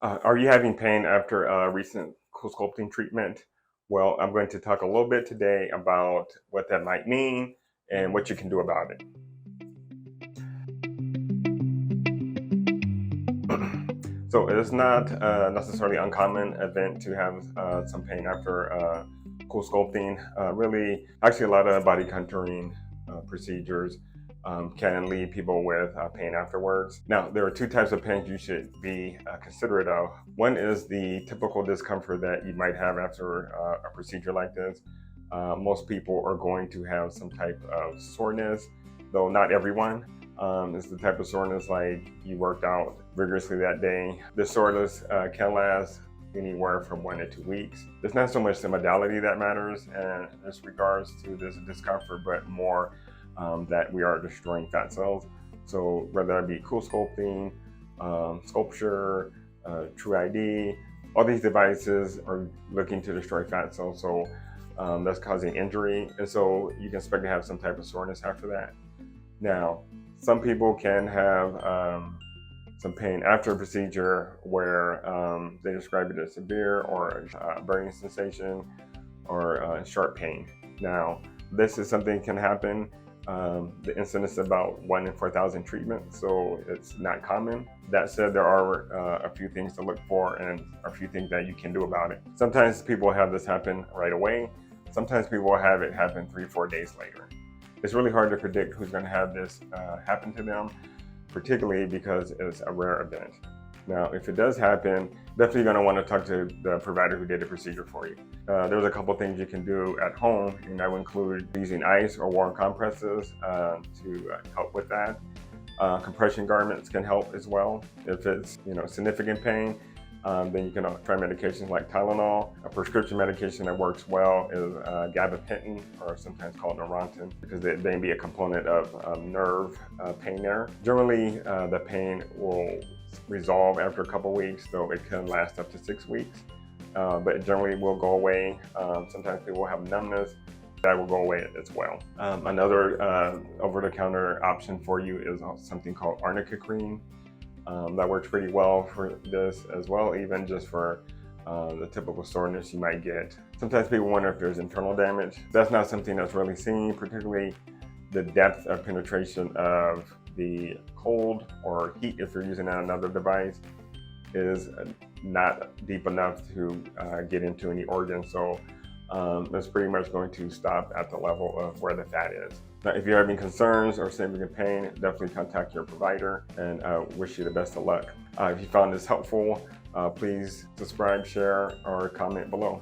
Are you having pain after a recent Coolsculpting treatment? Well, I'm going to talk a little bit today about what that might mean and what you can do about it. So it's not necessarily uncommon event to have some pain after Coolsculpting. Really, actually a lot of body contouring procedures can leave people with pain afterwards. Now, there are two types of pain you should be considerate of. One is the typical discomfort that you might have after a procedure like this. Most people are going to have some type of soreness, though not everyone. It's the type of soreness like you worked out vigorously that day. This soreness can last anywhere from 1 to 2 weeks. It's not so much the modality that matters in this regards to this discomfort, but more that we are destroying fat cells. So whether that be Coolsculpting, Sculpture, True ID, all these devices are looking to destroy fat cells. So that's causing injury. And so you can expect to have some type of soreness after that. Now, some people can have some pain after a procedure where they describe it as severe or burning sensation or sharp pain. Now, this is something that can happen. The incidence is about 1 in 4,000 treatments, so it's not common. That said, there are a few things to look for and a few things that you can do about it. Sometimes people have this happen right away. Sometimes people have it happen 3-4 days later. It's really hard to predict who's going to have this happen to them, particularly because it's a rare event. Now, if it does happen, definitely going to want to talk to the provider who did the procedure for you. There's a couple things you can do at home, and that would include using ice or warm compresses to help with that. Compression garments can help as well. If it's significant pain, then you can try medications like TYLENOL. A prescription medication that works well is GABAPENTIN, or sometimes called Neurontin, because they may be a component of nerve pain there. Generally, the pain will resolve after a couple weeks, though it can last up to 6 weeks. But it generally will go away. Sometimes people will have numbness. That will go away as well. Another over-the-counter option for you is something called ARNICA cream. That works pretty well for this as well, even just for the typical soreness you might get. Sometimes people wonder if there's internal damage. That's not something that's really seen, particularly the depth of penetration of the cold or heat, if you're using another device, is not deep enough to get into any organ. So it's pretty much going to stop at the level of where the fat is. Now, if you're having concerns or significant pain, definitely contact your provider, and wish you the best of luck. If you found this helpful, please subscribe, share, or comment below.